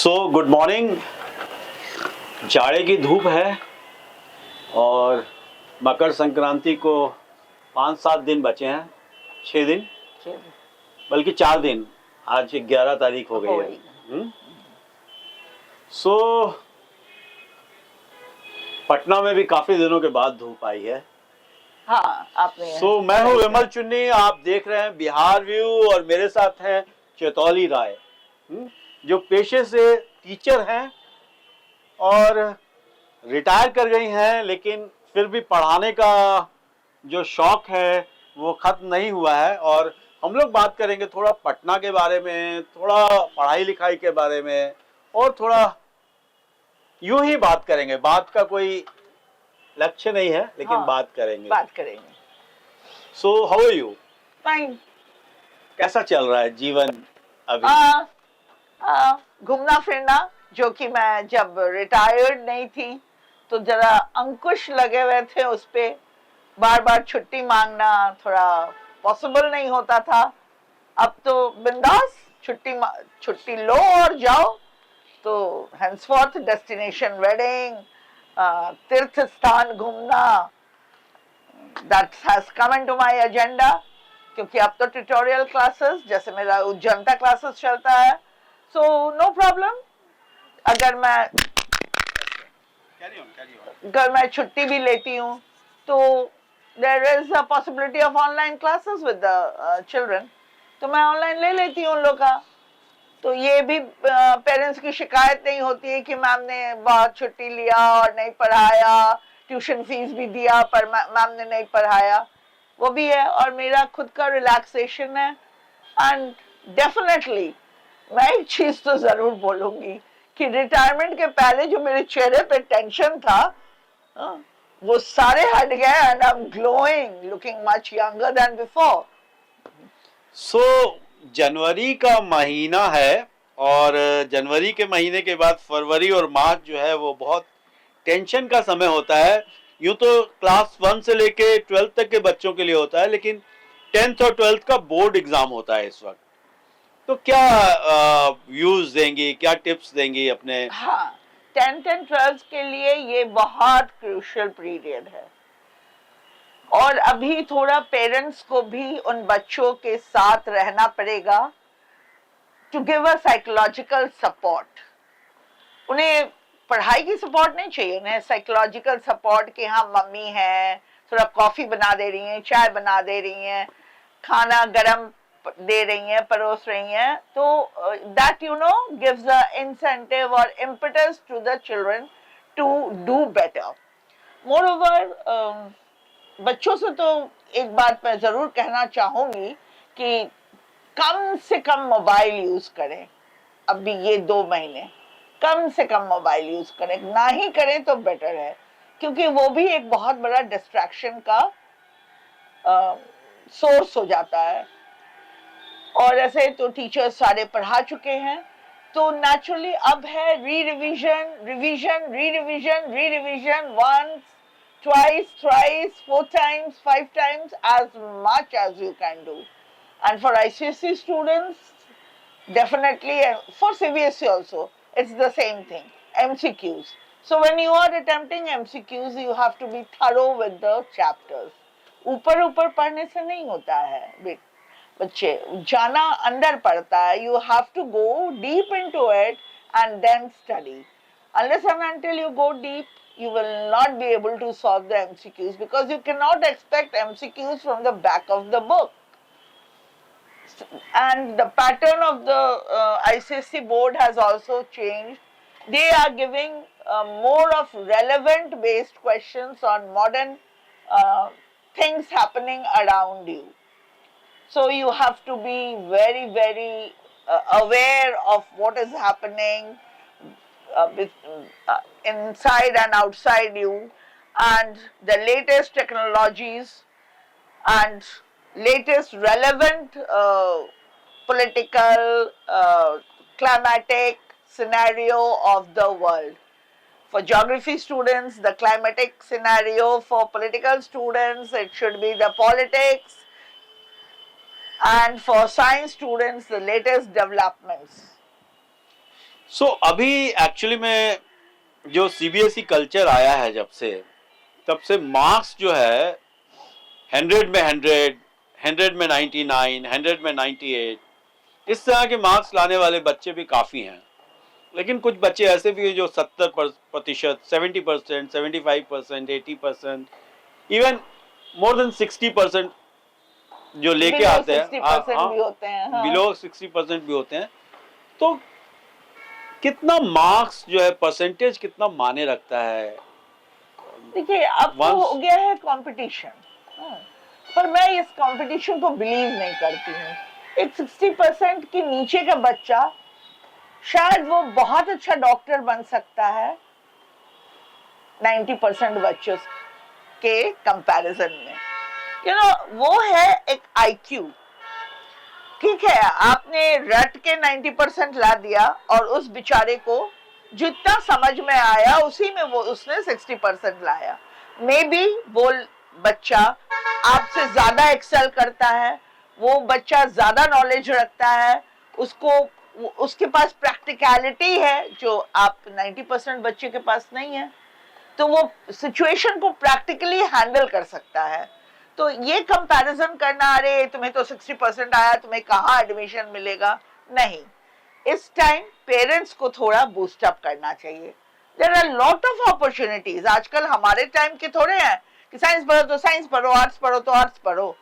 Good morning. जाड़े की धूप है और मकर संक्रांति को 5-7 दिन बचे हैं, 6 दिन, बल्कि 4 दिन। आज 11 तारीख हो गई है। सो पटना में भी काफी दिनों के बाद धूप आई है। हाँ, आपने मैं हूँ विमल चुन्नी, आप देख रहे हैं बिहार व्यू और मेरे साथ हैं चैतौली राय, जो पेशे से टीचर हैं और रिटायर कर गई हैं, लेकिन फिर भी पढ़ाने का जो शौक है वो खत्म नहीं हुआ है। और हम लोग बात करेंगे थोड़ा पटना के बारे में, थोड़ा पढ़ाई लिखाई के बारे में, और थोड़ा यूं ही बात करेंगे। बात का कोई लक्ष्य नहीं है, लेकिन हाँ, बात करेंगे। So how are you? Fine. कैसा चल रहा है जीवन अभी? घूमना फिरना, जो कि मैं जब रिटायर्ड नहीं थी तो जरा अंकुश लगे हुए थे उस पे। बार बार छुट्टी मांगना थोड़ा पॉसिबल नहीं होता था। अब तो बिंदास छुट्टी लो और जाओ। तो henceforth डेस्टिनेशन वेडिंग, तीर्थ स्थान घूमना, that has come into my agenda, क्योंकि अब तो ट्यूटोरियल क्लासेस, जैसे मेरा उज्जैनता क्लासेस चलता है, सो नो प्रॉब्लम। अगर मैं छुट्टी भी लेती हूँ तो there is a possibility of online classes with the children, तो मैं ऑनलाइन ले लेती हूँ उन लोग का। तो ये भी पेरेंट्स की शिकायत नहीं होती है कि मैम ने बहुत छुट्टी लिया और नहीं पढ़ाया, ट्यूशन फीस भी दिया पर मैम ने नहीं पढ़ाया, वो भी है। और मेरा खुद का रिलैक्सेशन है। एंड डेफिनेटली मैं एक चीज तो जरूर बोलूंगी कि रिटायरमेंट के पहले जो मेरे चेहरे पे टेंशन था, वो सारे हट गए and I am glowing, looking much younger than before. जनवरी का महीना है और जनवरी के महीने के बाद फरवरी और मार्च जो है वो बहुत टेंशन का समय होता है। यूं तो क्लास 1 से लेके 12th तक के बच्चों के लिए होता है, लेकिन 10th और 12th का बोर्ड एग्जाम होता है इस वक्त। तो क्या व्यूज देंगी, क्या टिप्स देंगी अपने? हाँ, 10th एंड 12th के लिए ये बहुत क्रूशियल पीरियड है। और अभी थोड़ा पेरेंट्स को भी उन बच्चों के साथ रहना पड़ेगा to give a psychological support. उन्हें पढ़ाई की सपोर्ट नहीं चाहिए, उन्हें साइकोलॉजिकल सपोर्ट कि हाँ मम्मी है, थोड़ा कॉफी बना दे रही हैं, चाय बना दे रही हैं, खाना गरम दे रही हैं, परोस रही हैं। तो दैट गिव्स अ इंसेंटिव और impetus to the children to do better. Moreover, बच्चों से तो एक बात मैं जरूर कहना चाहूंगी कि कम से कम मोबाइल यूज करें। अभी ये 2 महीने कम से कम मोबाइल यूज करें, ना ही करें तो बेटर है, क्योंकि वो भी एक बहुत बड़ा डिस्ट्रैक्शन का सोर्स हो जाता है। और ऐसे तो टीचर्स सारे पढ़ा चुके हैं, तो नेचुरली अब है री रिविजन, रिविजन, री रिविजन, री revision, once, twice, thrice, 4 times, 5 times, as much as you can do. And for ICSE students, definitely, and for CBSE also, it's the same thing, MCQs. So when you are attempting MCQs, you have to be thorough with the chapters. ऊपर ऊपर पढ़ने से नहीं होता है बच्चे, जाना अंदर पड़ता है। You have to go deep into it and then study. Unless and until you go deep, you will not be able to solve the MCQs, because you cannot expect MCQs from the back of the book. And the pattern of the ICSE board has also changed. They are giving more of relevant based questions on modern things happening around you. So you have to be very, very aware of what is happening inside and outside you, and the latest technologies and latest relevant political, climatic scenario of the world. For geography students, the climatic scenario; for political students, it should be the politics; and for science students, the latest developments. अभी actually में जो CBSE culture आया है जब से, तब से marks जो है 100 में 100, 100 में 99, 100 में 98, इस तरह के मार्क्स लाने वाले बच्चे भी काफ़ी हैं। लेकिन कुछ बच्चे ऐसे भी हैं जो 70%, 70%, 75%, 80%, इवन मोर देन 60% जो लेके Below आते हैं, 60% भी होते हैं, हाँ। बिलो 60% भी होते हैं। तो कितना मार्क्स जो है, परसेंटेज कितना माने रखता है? देखिए, अब तो हो गया है कंपटीशन, पर मैं इस कंपटीशन को बिलीव नहीं करती हूँ। एक 60% के नीचे का बच्चा शायद वो बहुत अच्छा डॉक्टर बन सकता है 90% बच्चों के कंपैरिजन में। वो है एक आईक्यू। ठीक है, आपने रट के 90% ला दिया और उस बेचारे को जितना समझ में आया उसी में वो उसने 60% लाया। मे बी वो बच्चा आपसे ज्यादा एक्सेल करता है, वो बच्चा ज्यादा नॉलेज रखता है, उसके पास प्रैक्टिकलिटी है जो आप 90% बच्चे के पास नहीं है, तो वो सिचुएशन को प्रैक्टिकली हैंडल कर सकता है। तो ये कंपैरिजन करना, अरे तुम्हें तो 60% आया, तुम्हें कहाँ एडमिशन मिलेगा, नहीं। इस टाइम पेरेंट्स को थोड़ा बूस्ट अप करना चाहिए। There are lot of opportunities. आजकल हमारे टाइम के थोड़े हैं कि साइंस पढ़ो तो साइंस पढ़ो, आर्ट्स पढ़ो तो आर्ट्स पढ़ो,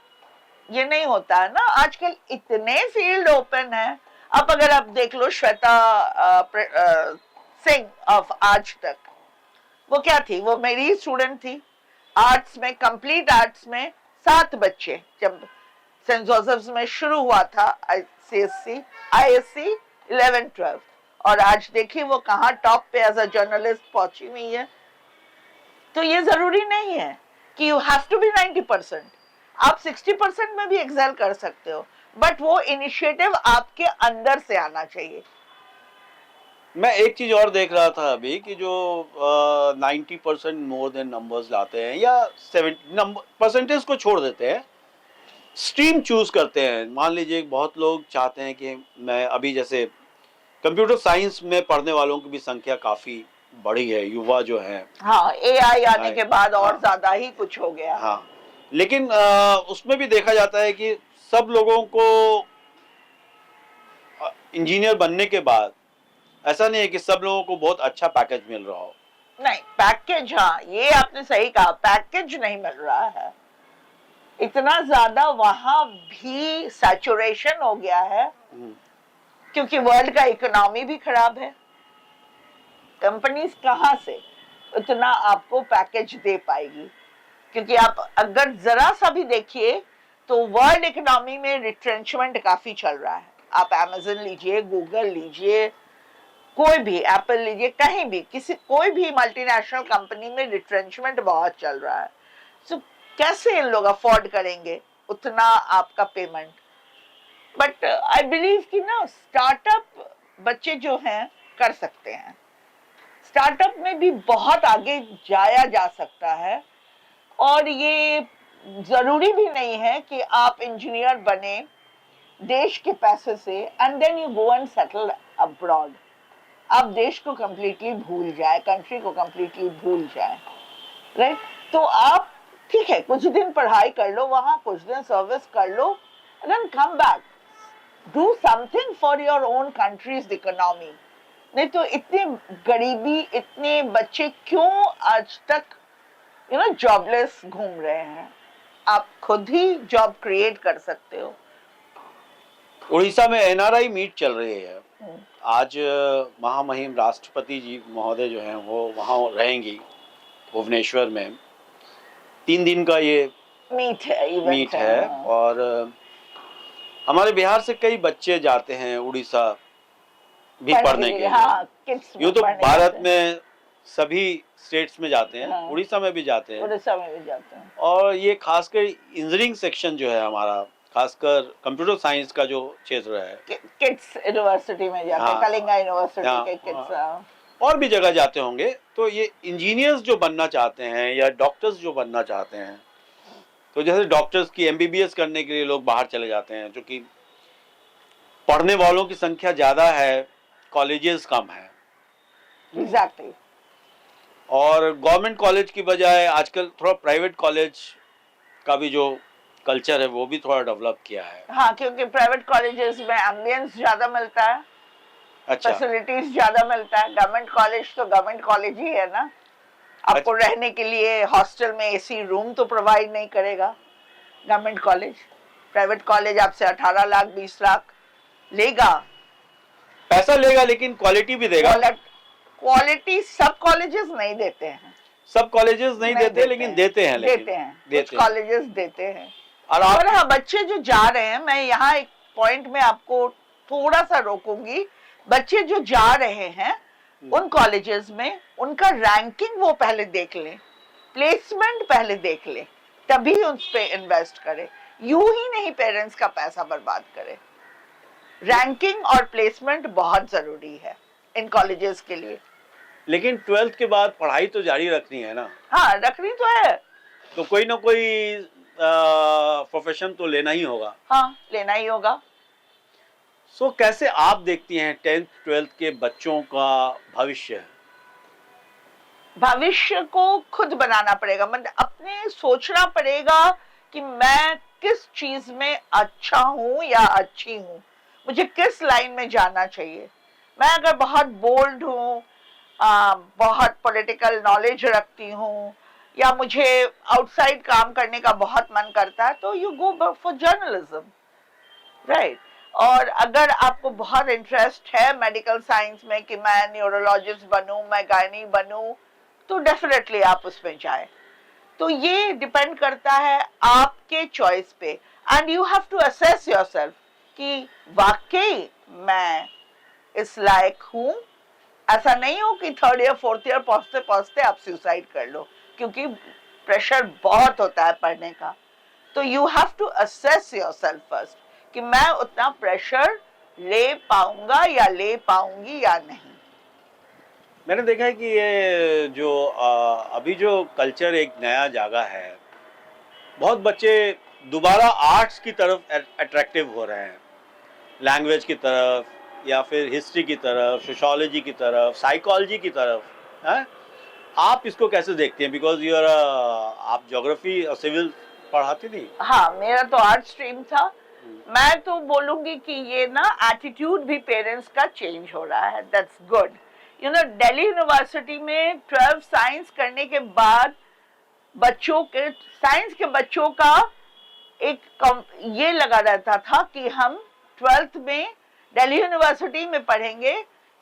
ये नहीं होता है ना। आजकल इतने फील्ड ओपन है। अब अगर आप देख लो श्वेता सिंह ऑफ आज तक, वो क्या थी, वो मेरी स्टूडेंट थी आर्ट्स में, कंप्लीट आर्ट्स में 7 बच्चे जब सेंट जोसेफ्स में शुरू हुआ था आईएससी 11, 12, और आज देखिए वो कहाँ टॉप पे एज अ जर्नलिस्ट पहुंची हुई है। तो ये जरूरी नहीं है कि यू हैव टू बी 90%, आप 60% में भी एक्सेल कर सकते हो, बट वो इनिशिएटिव आपके अंदर से आना चाहिए। मैं एक चीज और देख रहा था अभी कि जो 90% मोर देन नंबर्स लाते हैं या 70 नंबर परसेंटेज को छोड़ देते हैं, स्ट्रीम चूज करते हैं। मान लीजिए बहुत लोग चाहते हैं कि मैं अभी जैसे कंप्यूटर साइंस में पढ़ने वालों की भी संख्या काफी बढ़ी है, युवा जो है। हाँ, एआई आने के बाद और हाँ, ज्यादा ही कुछ हो गया। हाँ, लेकिन उसमें भी देखा जाता है कि सब लोगों को इंजीनियर बनने के बाद ऐसा नहीं है कि सब लोगों को बहुत अच्छा पैकेज मिल रहा हो। नहीं, पैकेज, हाँ ये आपने सही कहा, पैकेज नहीं मिल रहा है इतना ज्यादा। वहां भी सैचुरेशन हो गया है क्योंकि वर्ल्ड का इकोनॉमी भी खराब है। कंपनीज कहां से उतना आपको पैकेज दे पाएगी, क्योंकि आप अगर जरा सा भी देखिए तो वर्ल्ड इकोनॉमी में रिट्रेंचमेंट काफी चल रहा है। आप अमेज़न लीजिए, गूगल लीजिए, कोई भी, एप्पल लीजिए, कहीं भी कोई भी मल्टीनेशनल कंपनी में रिट्रेंचमेंट बहुत चल रहा है। सो कैसे इन लोग अफोर्ड करेंगे उतना आपका पेमेंट? बट आई बिलीव कि ना स्टार्टअप बच्चे जो हैं कर सकते हैं, स्टार्टअप में भी बहुत आगे जाया जा सकता है। और ये जरूरी भी नहीं है कि आप इंजीनियर बने देश के पैसे से and then you go and settle abroad. आप देश को कंप्लीटली भूल जाए, कंट्री को कंप्लीटली भूल जाए, राइट? तो आप ठीक है कुछ दिन पढ़ाई कर लो वहां, कुछ दिन सर्विस कर लो, then come back, do something for your own country's economy. नहीं तो इतनी गरीबी, इतने बच्चे क्यों आज तक जॉबलेस घूम रहे हैं? आप खुद ही जॉब क्रिएट कर सकते हो। उड़ीसा में एनआरआई मीट चल रही है आज। महामहिम राष्ट्रपति जी महोदय जो हैं वो वहाँ रहेंगी भुवनेश्वर में। 3 दिन का ये मीट है और हमारे बिहार से कई बच्चे जाते हैं उड़ीसा भी पढ़ने के लिए। हाँ, यूँ तो भारत में सभी स्टेट्स में जाते हैं, हाँ, उड़ीसा में भी जाते हैं, उड़ीसा में भी जाते हैं। और ये खासकर इंजीनियरिंग सेक्शन जो है हमारा, खासकर कंप्यूटर साइंस का जो क्षेत्र है, किड्स यूनिवर्सिटी में जाते हैं, कलिंगा यूनिवर्सिटी के किड्स, और भी जगह जाते होंगे। तो ये इंजीनियर्स जो बनना चाहते हैं या डॉक्टर्स जो बनना चाहते हैं, तो जैसे डॉक्टर्स की एमबीबीएस करने के लिए लोग बाहर चले जाते हैं, क्योंकि पढ़ने वालों की संख्या ज़्यादा है कॉलेजेस कम हैं एग्जैक्टली। और गवर्नमेंट कॉलेज की बजाय आजकल थोड़ा प्राइवेट कॉलेज का भी जो कल्चर है वो भी थोड़ा डेवलप किया है। हाँ, क्योंकि प्राइवेट कॉलेजेस में एम्बियंस ज्यादा मिलता है, अच्छा, फैसिलिटीज ज्यादा मिलता है। गवर्नमेंट कॉलेज तो गवर्नमेंट कॉलेज ही है ना, आपको रहने के लिए हॉस्टल में एसी रूम तो प्रोवाइड नहीं करेगा गवर्नमेंट कॉलेज। प्राइवेट कॉलेज आपसे 18 लाख 20 लाख लेगा, पैसा लेगा लेकिन क्वालिटी भी देगा। क्वालिटी सब कॉलेजेस नहीं देते हैं, सब कॉलेजेस नहीं देते लेकिन हैं। देते हैं, लेकिन देते हैं, देते कुछ हैं। कॉलेजेस देते हैं। और और हाँ, बच्चे जो जा रहे हैं, मैं यहाँ एक पॉइंट में आपको थोड़ा सा रोकूंगी। बच्चे जो जा रहे हैं उन कॉलेजेस में उनका रैंकिंग वो पहले देख लें, प्लेसमेंट पहले देख लें, तभी उस पे इन्वेस्ट करें। यूं ही नहीं पेरेंट्स का पैसा बर्बाद करें। रैंकिंग और प्लेसमेंट बहुत जरूरी है इन कॉलेजेस के लिए। लेकिन 12th के बाद पढ़ाई तो जारी रखनी है ना, हाँ, रखनी तो है, तो कोई ना कोई प्रोफेशन तो लेना ही होगा। हाँ, लेना ही होगा। सो कैसे आप देखती हैं 10th 12th के बच्चों का भविष्य? भविष्य को खुद बनाना पड़ेगा, मतलब अपने सोचना पड़ेगा कि मैं किस चीज में अच्छा हूं या अच्छी हूं, मुझे किस लाइन में जाना चाहिए। मैं अगर बहुत बोल्ड हूं, बहुत पॉलिटिकल नॉलेज रखती हूँ, या मुझे आउटसाइड काम करने का बहुत मन करता है, तो you go for journalism, right. और अगर आपको बहुत इंटरेस्ट है मेडिकल साइंस में कि मैं न्यूरोलॉजिस्ट बनूं, मैं गायनी बनूं, तो डेफिनेटली आप उसमें जाएं। तो ये डिपेंड करता है आपके चॉइस पे, and you have to assess yourself कि वाकई मैं इस लायक हूं। ऐसा नहीं हो कि 3rd ईयर 4th ईयर पहुंचते पहुंचते आप सुसाइड कर लो, क्योंकि प्रेशर बहुत होता है पढ़ने का। तो you have to assess yourself first कि मैं उतना प्रेशर ले पाऊंगा या ले पाऊंगी या नहीं। मैंने देखा है कि ये जो अभी जो कल्चर एक नया जागा है, बहुत बच्चे दोबारा आर्ट्स की तरफ अट्रैक्टिव हो रहे हैं, लैंग्वेज की तरफ या फिर हिस्ट्री की तरफ, सोशोलॉजी की तरफ, साइकोलॉजी की तरफ है। आप इसको कैसे देखते हैं? बिकॉज यू आर आप ज्योग्राफी और सिविल पढ़ाती थी। हाँ, मेरा तो आर्ट स्ट्रीम था। मैं तो बोलूंगी कि ये ना एटीट्यूड भी पेरेंट्स का चेंज हो रहा है, that's good. You know, Delhi university में 12 साइंस करने के बाद बच्चों के, साइंस के बच्चों का एक ये लगा रहता था कि हम 12th में दिल्ली यूनिवर्सिटी में पढ़ेंगे,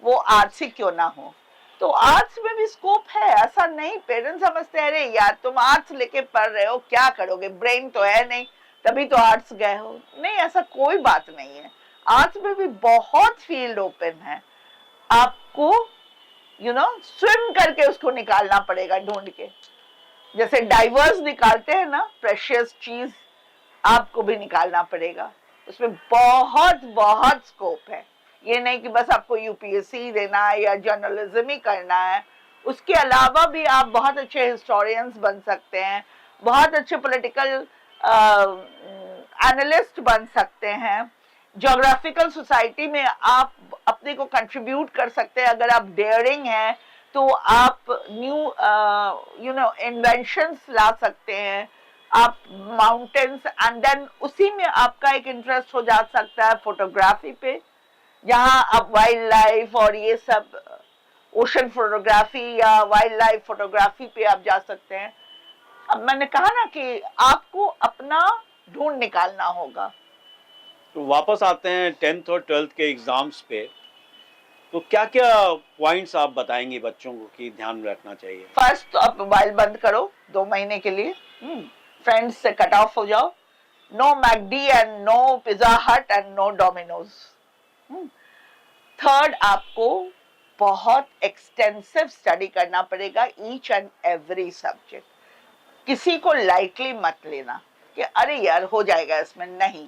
वो आर्ट्स ही क्यों ना हो। तो आर्ट्स में भी स्कोप है, ऐसा नहीं। पेरेंट्स समझते हैं अरे यार तुम आर्ट्स लेके पढ़ रहे हो, क्या करोगे, ब्रेन तो है नहीं, तभी तो आर्ट्स गए हो। नहीं, ऐसा कोई बात नहीं है। आर्ट्स में भी बहुत फील्ड ओपन है, आपको यू नो स्विम करके उसको निकालना पड़ेगा, ढूंढ के। जैसे डाइवर्स निकालते हैं ना प्रेशियस चीज, आपको भी निकालना पड़ेगा। उसमें बहुत बहुत स्कोप है। ये नहीं कि बस आपको यूपीएससी देना है या जर्नलिज्म ही करना है। उसके अलावा भी आप बहुत अच्छे हिस्टोरियंस बन सकते हैं, बहुत अच्छे पॉलिटिकल एनालिस्ट बन सकते हैं। ज्योग्राफिकल सोसाइटी में आप अपने को कंट्रीब्यूट कर सकते हैं। अगर आप डेयरिंग हैं तो आप न्यू यू नो इन्वेंशंस ला सकते हैं, आप माउंटेन्स, एंड देन उसी में आपका एक इंटरेस्ट हो जा सकता है फोटोग्राफी पे, जहां आप वाइल्ड लाइफ और ये सब ओशन फोटोग्राफी या वाइल्ड लाइफ फोटोग्राफी पे आप जा सकते हैं। अब मैंने कहा ना कि आपको अपना ढूंढ निकालना होगा। तो वापस आते हैं 10th और 12th के एग्जाम्स पे, तो क्या क्या पॉइंट्स आप बताएंगे बच्चों को कि ध्यान में रखना चाहिए? फर्स्ट तो आप मोबाइल बंद करो 2 महीने के लिए, फ्रेंड्स से कट ऑफ हो जाओ। No McD and no Pizza Hut and no Domino's. Third, आपको बहुत एक्सटेंसिव स्टडी करना पड़ेगा ईच एंड एवरी सब्जेक्ट। किसी को लाइटली मत लेना कि अरे यार हो जाएगा इसमें, नहीं।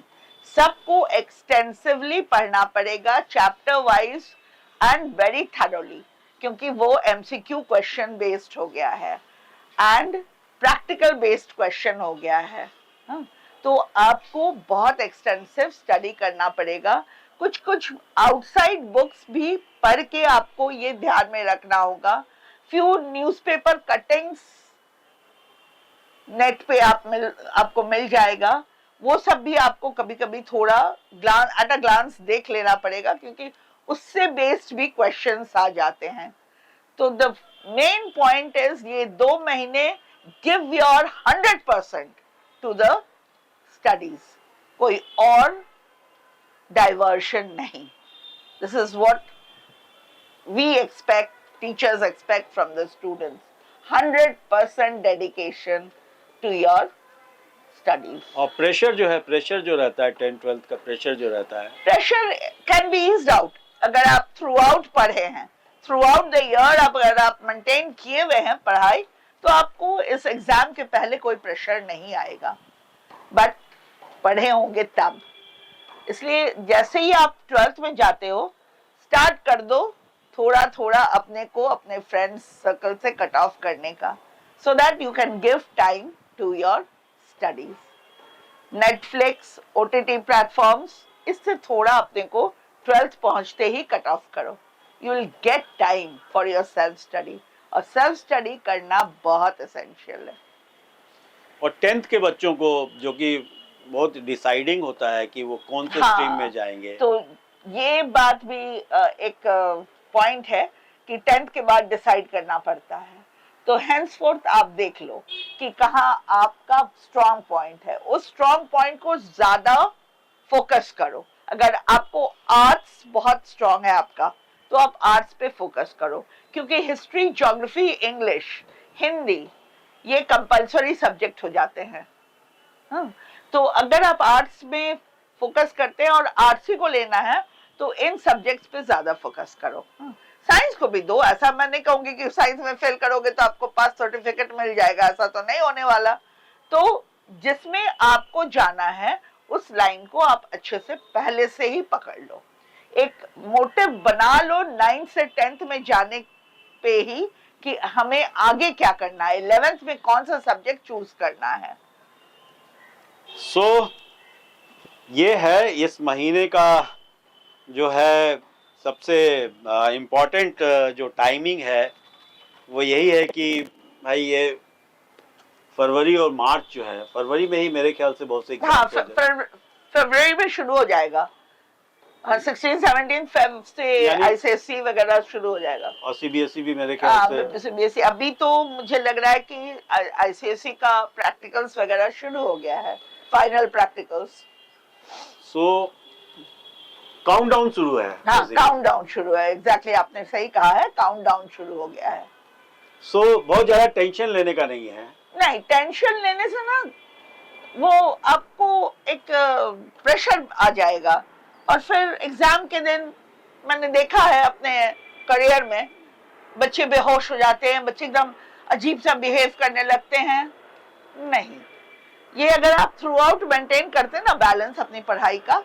सबको एक्सटेंसिवली पढ़ना पड़ेगा, chapter wise and very thoroughly, क्योंकि वो एमसीक्यू क्वेश्चन बेस्ड हो गया है एंड प्रैक्टिकल बेस्ड क्वेश्चन हो गया है। तो आपको बहुत एक्सटेंसिव स्टडी करना पड़ेगा। कुछ कुछ आउटसाइड बुक्स भी पढ़ के आपको ये ध्यान में रखना होगा। फ्यू न्यूज़पेपर कटिंग्स नेट पे आपको मिल जाएगा, वो सब भी आपको कभी कभी थोड़ा एट अ ग्लांस देख लेना पड़ेगा, क्योंकि उससे बेस्ड भी क्वेश्चंस आ जाते हैं। तो द मेन पॉइंट इज ये 2 महीने give your 100% to the studies, कोई और डाइवर्शन नहीं। This is what we expect, teachers expect from the students, 100% dedication to your studies. और प्रेशर जो रहता है 10th-12th का प्रेशर जो रहता है, pressure can be eased out अगर आप थ्रू आउट पढ़े हैं, थ्रू आउट द ईयर अगर आप मेंटेन किए हुए हैं पढ़ाई, तो आपको इस एग्जाम के पहले कोई प्रेशर नहीं आएगा, बट पढ़े होंगे तब। इसलिए जैसे ही आप 12th में जाते हो, स्टार्ट कर दो थोड़ा थोड़ा अपने को अपने फ्रेंड्स सर्कल से कट ऑफ करने का, so that you can give time to your studies. Netflix, OTT platforms, इससे थोड़ा अपने को 12th पहुंचते ही कट ऑफ करो। You will get time for your self study, और सेल्फ स्टडी करना बहुत एसेंशियल है। और 10th के बच्चों को जो कि बहुत डिसाइडिंग होता है कि वो कौन से स्ट्रीम में जाएंगे, तो ये बात भी एक पॉइंट है कि 10th के बाद डिसाइड करना पड़ता है। तो हेंसफोर्थ आप देख लो कि कहाँ आपका स्ट्रॉन्ग पॉइंट है, उस स्ट्रॉन्ग पॉइंट को ज्यादा फोकस करो। अगर आपको आर्ट्स बहुत स्ट्रॉन्ग है आपका, तो आप आर्ट्स पे फोकस करो, क्योंकि हिस्ट्री, ज्योग्राफी, इंग्लिश, हिंदी ये कंपलसरी सब्जेक्ट हो जाते हैं। तो अगर आप आर्ट्स में फोकस करते हैं और आर्ट्स ही को लेना है, तो इन सब्जेक्ट्स पे ज्यादा फोकस करो। साइंस को भी दो, ऐसा मैं नहीं कहूंगी कि साइंस में फेल करोगे तो आपको पास सर्टिफिकेट मिल जाएगा, ऐसा तो नहीं होने वाला। तो जिसमें आपको जाना है उस लाइन को आप अच्छे से पहले से ही पकड़ लो, एक मोटिव बना लो 9th से 10th में जाने पे ही कि हमें आगे क्या करना है, 11th में कौन सा सब्जेक्ट चूज करना है। सो ये है इस महीने का जो है सबसे इम्पोर्टेंट जो टाइमिंग है, वो यही है कि भाई ये फरवरी और मार्च जो है, फरवरी में ही मेरे ख्याल से बहुत से फरवरी में शुरू हो जाएगा, 16-17 फेब से ICSE वगैरह शुरू हो जाएगा, और CBSE भी मेरे ख्याल से। CBSE अभी तो मुझे लग रहा है कि ICSE का प्रैक्टिकल्स वगैरह शुरू हो गया है, फाइनल प्रैक्टिकल्स। सो काउंटडाउन शुरू है। हाँ, काउंटडाउन शुरू है, एग्जैक्टली आपने सही कहा है, काउंटडाउन शुरू हो गया है। सो बहुत ज्यादा टेंशन लेने का नहीं है। नहीं, टेंशन लेने से ना वो आपको एक प्रेशर आ जाएगा, और फिर एग्जाम के दिन मैंने देखा है अपने करियर में, बच्चे बेहोश हो जाते हैं, बच्चे एकदम अजीब सा बिहेव करने लगते हैं। नहीं, ये अगर आप थ्रू आउट मेंटेन करते हैं ना बैलेंस अपनी पढ़ाई का,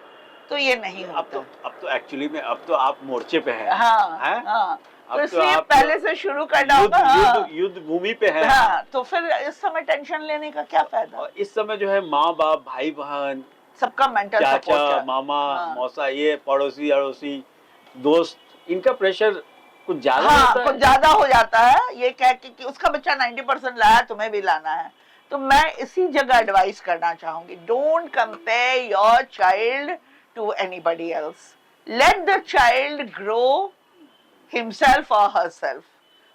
तो ये नहीं होता। अब तो एक्चुअली में अब तो आप मोर्चे पे हैं। हाँ, तो इसलिए पहले से शुरू करना होगा। युद्ध भूमि पे है। हाँ, तो फिर इस समय टेंशन लेने का क्या फायदा। और इस समय जो है माँ बाप, भाई बहन, सबका मेंटल चाचा, मामा, मौसा, ये पड़ोसी अड़ोसी, दोस्त, इनका प्रेशर कुछ ज्यादा होता है। कुछ ज्यादा हो जाता है, ये कह के कि उसका बच्चा 90% लाया, तुम्हें भी लाना है। तो मैं इसी जगह एडवाइस करना चाहूंगी, don't compare your child to anybody else, let the child grow himself or herself।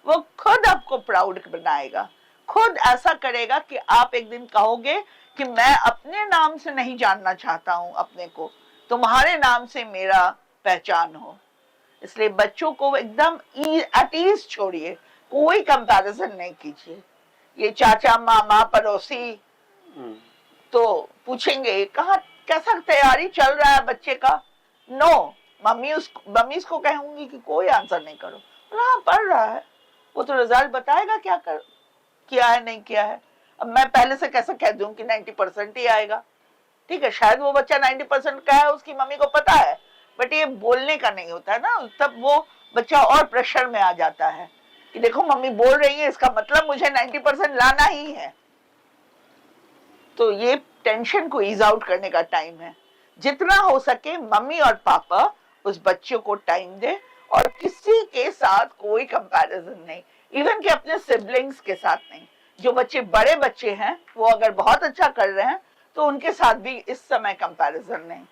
वो खुद आपको प्राउड बनाएगा, खुद ऐसा करेगा कि आप एक दिन कहोगे कि मैं अपने नाम से नहीं जानना चाहता हूं अपने को, तुम्हारे नाम से मेरा पहचान हो। इसलिए बच्चों को एकदम एट ईज छोड़िए, कोई कंपैरिजन नहीं कीजिए। ये चाचा, मामा, पड़ोसी तो पूछेंगे कहाँ कैसा तैयारी चल रहा है बच्चे का। नो, मम्मी उसको कहूंगी कि कोई आंसर नहीं करो, हाँ पढ़ रहा है, वो तो रिजल्ट बताएगा क्या किया है नहीं किया है। अब मैं पहले से कैसे कह दूं कि 90% ही आएगा। ठीक है, शायद वो बच्चा 90% का है, उसकी मम्मी को पता है, बट ये बोलने का नहीं होता है ना, तब वो बच्चा और प्रेशर में आ जाता है कि देखो मम्मी बोल रही है, इसका मतलब मुझे 90% लाना ही है। तो ये टेंशन को ईज आउट करने का टाइम है। जितना हो सके मम्मी और पापा उस बच्चे को टाइम दे, और किसी के साथ कोई कंपैरिजन नहीं, इवन कि अपने सिबलिंग्स के साथ नहीं। जो बच्चे बड़े बच्चे हैं वो अगर बहुत अच्छा कर रहे हैं तो उनके साथ भी इस समय कंपैरिजन नहीं।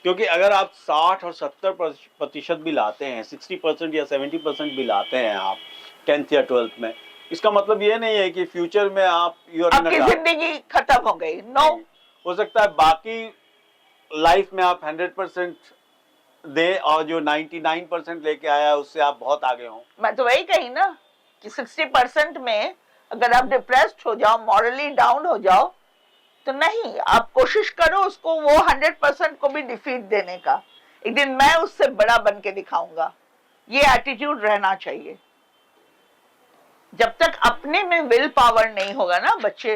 क्योंकि अगर आप 60 और 70% भी लाते हैं, 60% या 70% भी लाते हैं आप 10th या 12th में, इसका मतलब ये नहीं है कि फ्यूचर में आप आपकी जिंदगी खत्म हो गई। नो, हो सकता है बाकी लाइफ में आप 100% दे और जो 99% लेके आया उससे आप बहुत आगे हों। मैं तो वही कही ना कि 60% में अगर आप डिप्रेस्ड हो जाओ, मॉरली डाउन हो जाओ, तो नहीं, आप कोशिश करो उसको वो 100% को भी डिफीट देने का। एक दिन मैं उससे बड़ा बन के दिखाऊंगा, ये एटीट्यूड रहना चाहिए। जब तक अपने में विल पावर नहीं होगा ना, बच्चे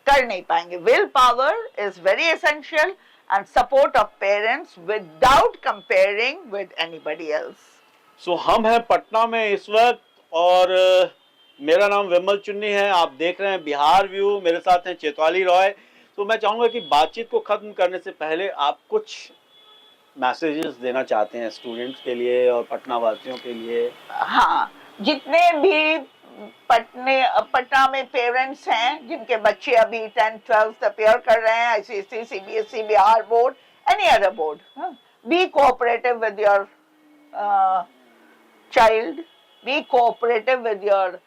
कर नहीं पाएंगे। Will power is very essential and support of parents without comparing with anybody else. So हम हैं पटना में इस वक्त और मेरा नाम विमल चुन्नी है। आप देख रहे हैं बिहार व्यू, मेरे साथ हैं चेतवाली रॉय। तो मैं चाहूँगा कि बातचीत को ख़त्म करने से पहले आप कुछ मैसेजेस देना चाहते हैं स्टूडेंट्स के लिए और पटना वासियों के लिए। हाँ, जितने भी पटना में पेरेंट्स हैं जिनके बच्चे अभी 10th 12th अपियर कर रहे हैं, ICSE, CBSE, Bihar board, any other board, be cooperative with your child, be cooperative with your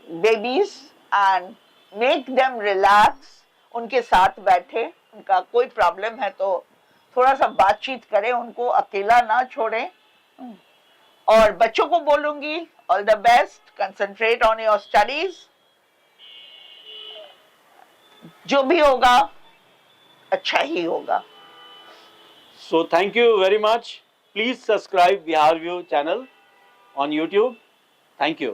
babies and make them relax। उनके साथ बैठे, उनका कोई प्रॉब्लम है तो थोड़ा सा बातचीत करें, उनको अकेला ना छोड़ें। और बच्चों को बोलूंगी all the best, concentrate on your studies, जो भी होगा अच्छा ही होगा। So thank you very much. Please subscribe Bihar View channel on YouTube. Thank you.